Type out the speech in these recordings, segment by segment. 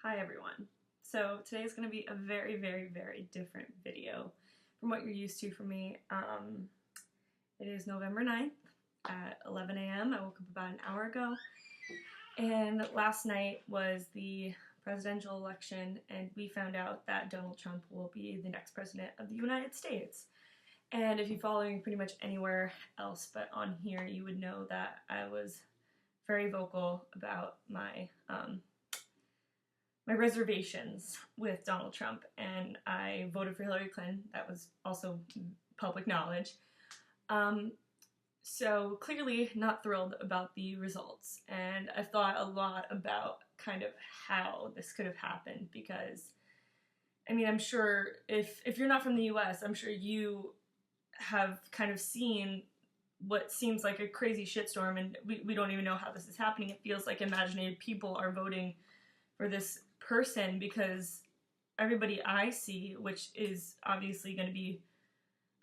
Hi everyone. So today is going to be a very, very, very different video from what you're used to from me. It is November 9th at 11 a.m. I woke up about an hour ago, and last night was the presidential election, and we found out that Donald Trump will be the next president of the United States. And if you follow me pretty much anywhere else but on here, you would know that I was very vocal about my reservations with Donald Trump, and I voted for Hillary Clinton. That was also public knowledge. So clearly not thrilled about the results, and I've thought a lot about kind of how this could have happened, because I mean, I'm sure if you're not from the US, I'm sure you have kind of seen what seems like a crazy shitstorm, and we don't even know how this is happening. It feels like imaginative people are voting for this person, because everybody I see, which is obviously going to be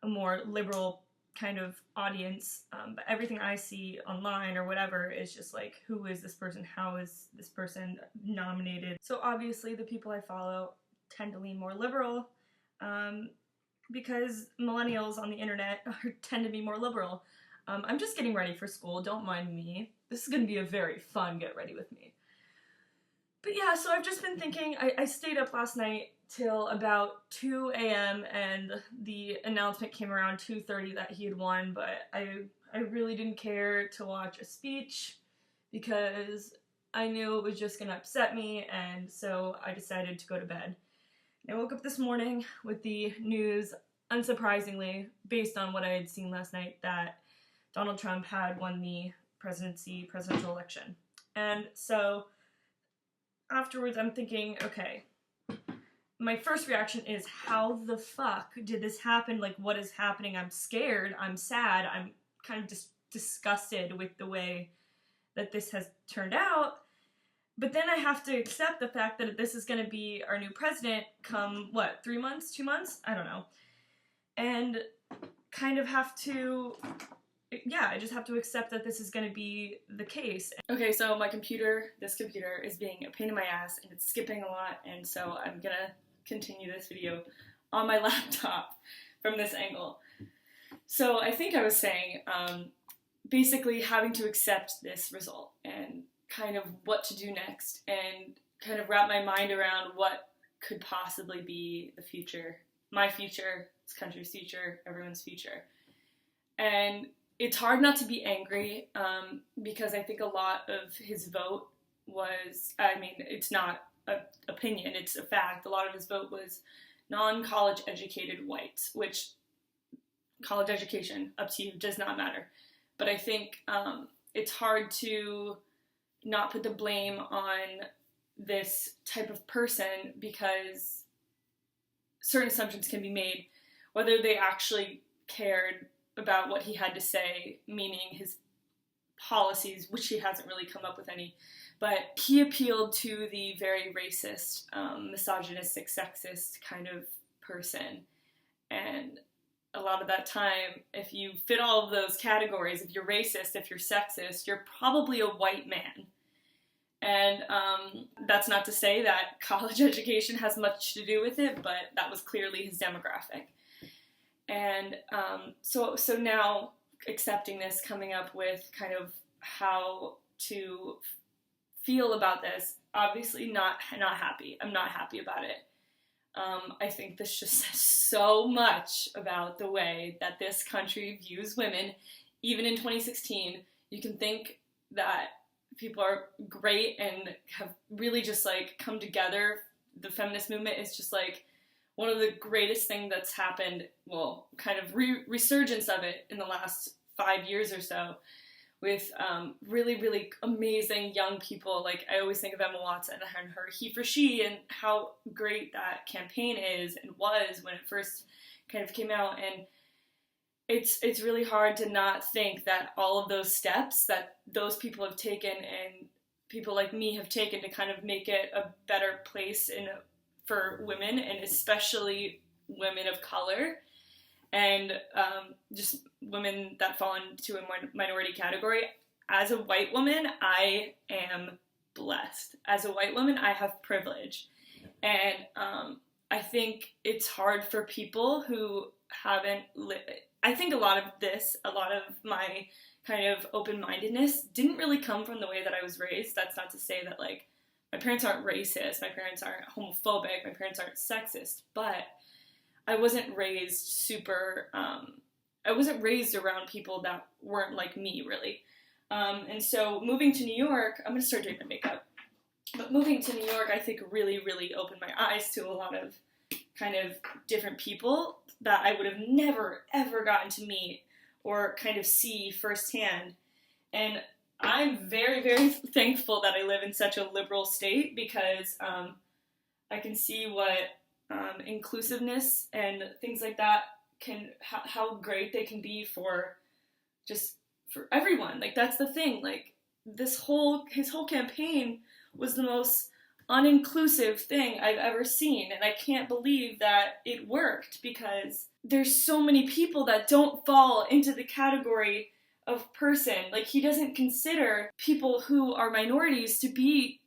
a more liberal kind of audience, but everything I see online or whatever is just like, who is this person? How is this person nominated? So obviously the people I follow tend to lean more liberal, because millennials on the internet tend to be more liberal. I'm just getting ready for school, don't mind me. This is going to be a very fun get ready with me. But yeah, so I've just been thinking, I stayed up last night till about 2 a.m. and the announcement came around 2:30 that he had won, but I really didn't care to watch a speech because I knew it was just going to upset me, and so I decided to go to bed. I woke up this morning with the news, unsurprisingly, based on what I had seen last night, that Donald Trump had won the presidential election. And so afterwards I'm thinking, okay, my first reaction is, how the fuck did this happen? Like, what is happening? I'm scared, I'm sad, I'm kind of disgusted with the way that this has turned out. But then I have to accept the fact that this is going to be our new president come, what, 3 months, 2 months? I don't know. And kind of have to, yeah, I just have to accept that this is going to be the case. Okay, so this computer is being a pain in my ass, and it's skipping a lot, and so I'm going to continue this video on my laptop from this angle. So I think I was saying, basically having to accept this result and kind of what to do next, and kind of wrap my mind around what could possibly be the future, my future, this country's future, everyone's future. And it's hard not to be angry, because I think a lot of his vote was, I mean, it's not an opinion, it's a fact. A lot of his vote was non-college educated whites, which college education, up to you, does not matter. But I think it's hard to not put the blame on this type of person, because certain assumptions can be made, whether they actually cared about what he had to say, meaning his policies, which he hasn't really come up with any, but he appealed to the very racist, misogynistic, sexist kind of person. And a lot of that time, if you fit all of those categories, if you're racist, if you're sexist, you're probably a white man. And that's not to say that college education has much to do with it, but that was clearly his demographic. And so now, accepting this, coming up with kind of how to feel about this, obviously not happy. I'm not happy about it. I think this just says so much about the way that this country views women. Even in 2016, you can think that people are great and have really just like come together. The feminist movement is just like one of the greatest things that's happened, well, kind of resurgence of it in the last 5 years or so, with really, really amazing young people. Like, I always think of Emma Watson and her He for She, and how great that campaign is and was when it first kind of came out. And it's really hard to not think that all of those steps that those people have taken, and people like me have taken, to kind of make it a better place for women, and especially women of color, and just women that fall into a minority category. As a white woman, I am blessed. As a white woman, I have privilege. And I think it's hard for people who haven't lived. I think a lot of my kind of open-mindedness didn't really come from the way that I was raised. That's not to say that, like, my parents aren't racist, my parents aren't homophobic, my parents aren't sexist, but I wasn't raised I wasn't raised around people that weren't like me, really. And so moving to New York, I'm going to start doing my makeup, but moving to New York, I think really, really opened my eyes to a lot of kind of different people that I would have never, ever gotten to meet or kind of see firsthand. And I'm very, very thankful that I live in such a liberal state, because I can see what inclusiveness and things like that how great they can be for everyone. Like, that's the thing. Like, his whole campaign was the most uninclusive thing I've ever seen, and I can't believe that it worked, because there's so many people that don't fall into the category of person. Like, he doesn't consider people who are minorities to be,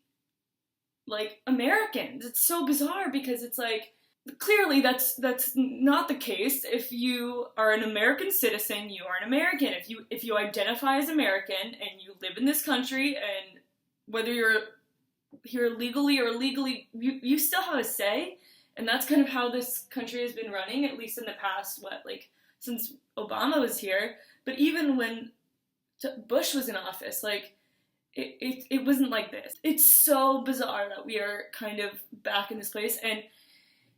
like, Americans. It's so bizarre, because it's like, clearly that's not the case. If you are an American citizen, you are an American. If you identify as American and you live in this country, and whether you're here legally or illegally, you still have a say. And that's kind of how this country has been running, at least in the past, since Obama was here. But even when Bush was in office, like, it wasn't like this. It's so bizarre that we are kind of back in this place.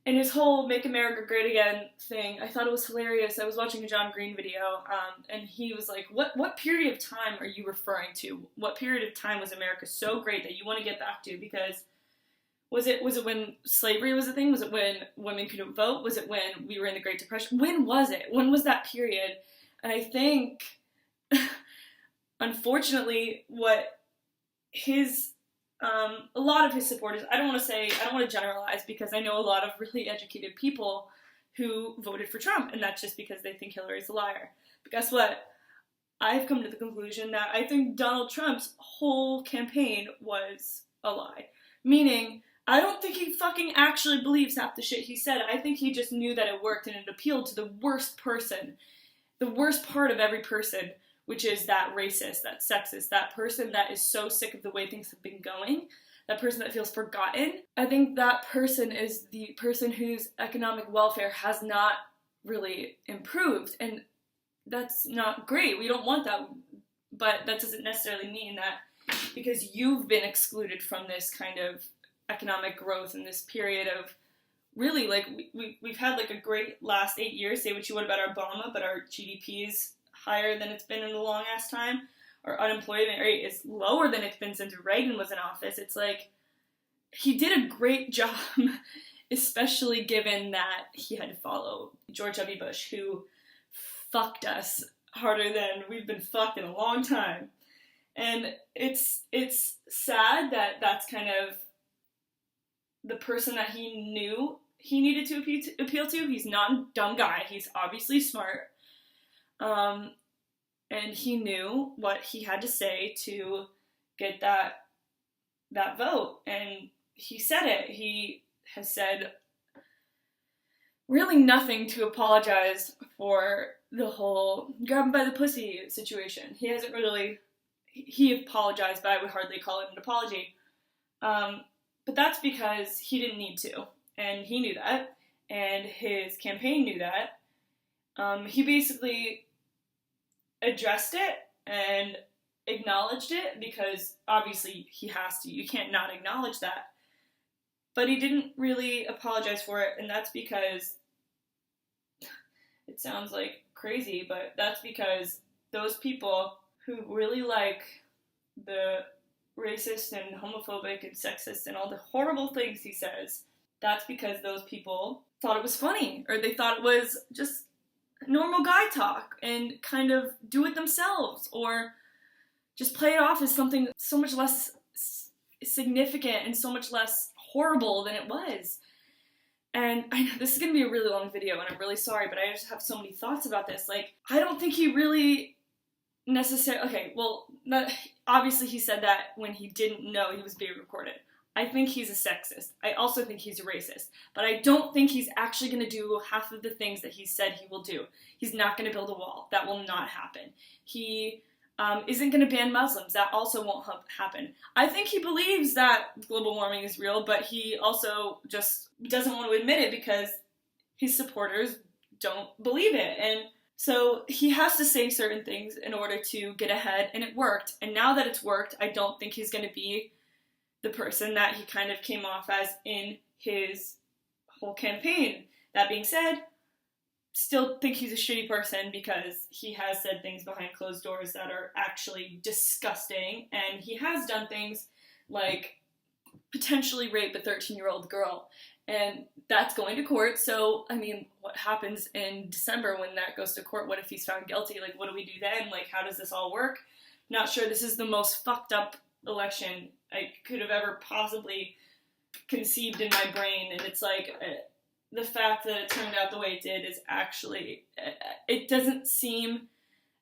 And his whole Make America Great Again thing, I thought it was hilarious. I was watching a John Green video, and he was like, what period of time are you referring to? What period of time was America so great that you want to get back to? Because was it when slavery was a thing? Was it when women couldn't vote? Was it when we were in the Great Depression? When was it? When was that period? And I think, unfortunately, what a lot of his supporters, I don't want to generalize, because I know a lot of really educated people who voted for Trump, and that's just because they think Hillary's a liar. But guess what? I've come to the conclusion that I think Donald Trump's whole campaign was a lie. Meaning, I don't think he fucking actually believes half the shit he said. I think he just knew that it worked, and it appealed to the worst person, the worst part of every person, which is that racist, that sexist, that person that is so sick of the way things have been going, that person that feels forgotten. I think that person is the person whose economic welfare has not really improved, and that's not great. We don't want that, but that doesn't necessarily mean that because you've been excluded from this kind of economic growth in this period of really, like, we've had like a great last 8 years. Say what you would about Obama, but our GDP is higher than it's been in a long ass time. Our unemployment rate is lower than it's been since Reagan was in office. It's like, he did a great job, especially given that he had to follow George W. Bush, who fucked us harder than we've been fucked in a long time. And it's sad that that's kind of the person that he knew he needed to appeal to. He's not a dumb guy. He's obviously smart. And he knew what he had to say to get that vote. And he said it. He has said really nothing to apologize for the whole grab him by the pussy situation. He hasn't really, he apologized, but I would hardly call it an apology. But that's because he didn't need to. And he knew that. And his campaign knew that. He basically addressed it and acknowledged it, because obviously he has to. You can't not acknowledge that. But he didn't really apologize for it, and that's because, it sounds like crazy, but that's because those people who really like the racist and homophobic and sexist and all the horrible things he says, that's because those people thought it was funny, or they thought it was just normal guy talk and kind of do it themselves, or just play it off as something so much less significant and so much less horrible than it was. And I know this is going to be a really long video, and I'm really sorry, but I just have so many thoughts about this. Like, I don't think he really necessarily, okay, well, obviously he said that when he didn't know he was being recorded. I think he's a sexist. I also think he's a racist. But I don't think he's actually going to do half of the things that he said he will do. He's not going to build a wall. That will not happen. He isn't going to ban Muslims. That also won't happen. I think he believes that global warming is real, but he also just doesn't want to admit it because his supporters don't believe it. And so he has to say certain things in order to get ahead, and it worked. And now that it's worked, I don't think he's going to be the person that he kind of came off as in his whole campaign. That being said, still think he's a shitty person because he has said things behind closed doors that are actually disgusting, and he has done things like potentially rape a 13-year-old girl, and that's going to court. So, I mean, what happens in December when that goes to court? What if he's found guilty? Like, what do we do then? Like, how does this all work? Not sure. This is the most fucked up election I could have ever possibly conceived in my brain, and it's like the fact that it turned out the way it did is actually, it doesn't seem,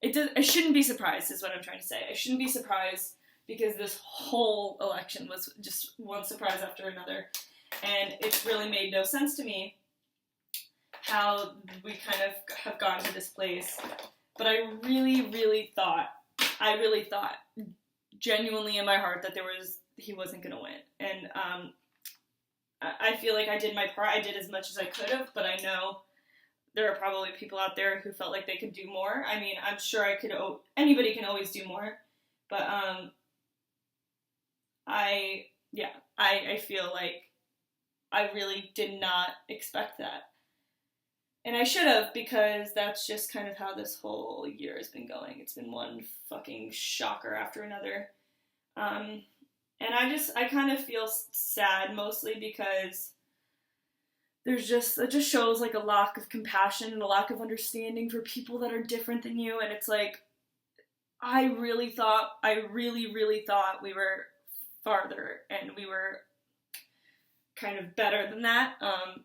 I shouldn't be surprised is what I'm trying to say. I shouldn't be surprised because this whole election was just one surprise after another, and it's really made no sense to me how we kind of have gotten to this place. But I really thought genuinely in my heart that he wasn't going to win. And I feel like I did my part. I did as much as I could have, but I know there are probably people out there who felt like they could do more. I mean, I'm sure anybody can always do more, but I feel like I really did not expect that. And I should have, because that's just kind of how this whole year has been going. It's been one fucking shocker after another. And I kind of feel sad, mostly because it just shows like a lack of compassion and a lack of understanding for people that are different than you. And it's like, I really thought we were farther and we were kind of better than that.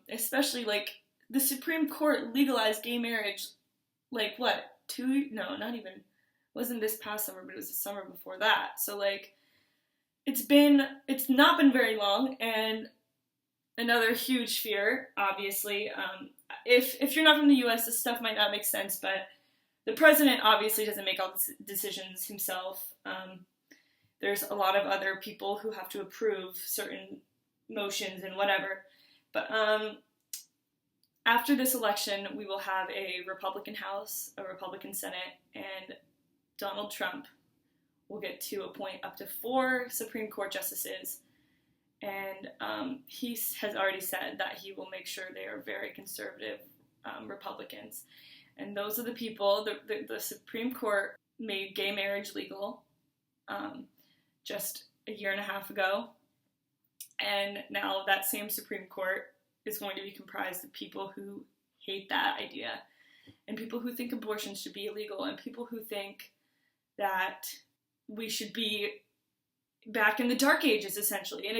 Especially like the Supreme Court legalized gay marriage, like what, wasn't this past summer, but it was the summer before that. So like, it's not been very long, and another huge fear, obviously, if you're not from the US, this stuff might not make sense, but the president obviously doesn't make all the decisions himself. There's a lot of other people who have to approve certain motions and whatever, but after this election, we will have a Republican House, a Republican Senate, and Donald Trump will get to appoint up to 4 Supreme Court justices, and he has already said that he will make sure they are very conservative Republicans. And those are the people, the Supreme Court made gay marriage legal just a year and a half ago, and now that same Supreme Court is going to be comprised of people who hate that idea, and people who think abortion should be illegal, and people who think that we should be back in the dark ages, essentially. And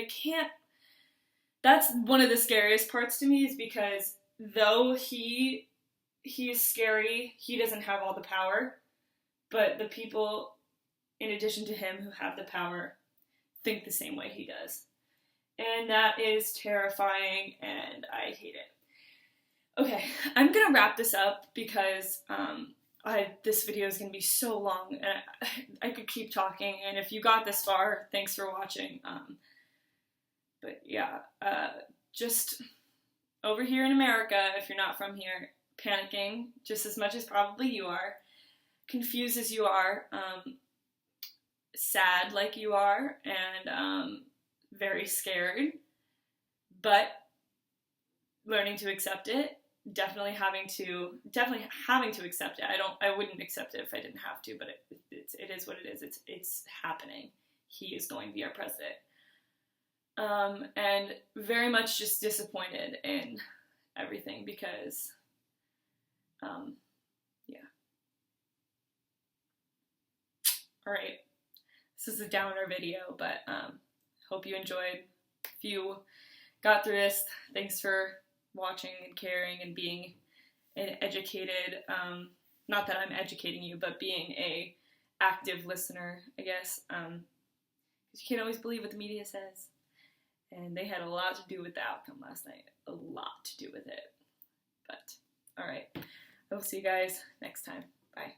that's one of the scariest parts to me, is because though he is scary, he doesn't have all the power, but the people, in addition to him, who have the power, think the same way he does. And that is terrifying, and I hate it. Okay, I'm gonna wrap this up because, this video is going to be so long, and I could keep talking, and if you got this far, thanks for watching. But yeah, just over here in America, if you're not from here, panicking just as much as probably you are, confused as you are, sad like you are, and very scared, but learning to accept it. Definitely having to accept it. I wouldn't accept it if I didn't have to, but it is what it is. It's happening. He is going to be our president. And very much just disappointed in everything because, yeah. Alright. This is a downer video, but, hope you enjoyed. If you got through this, thanks for watching and caring and being an educated, not that I'm educating you, but being active listener, I guess. Because you can't always believe what the media says. And they had a lot to do with the outcome last night. A lot to do with it. But, alright. I will see you guys next time. Bye.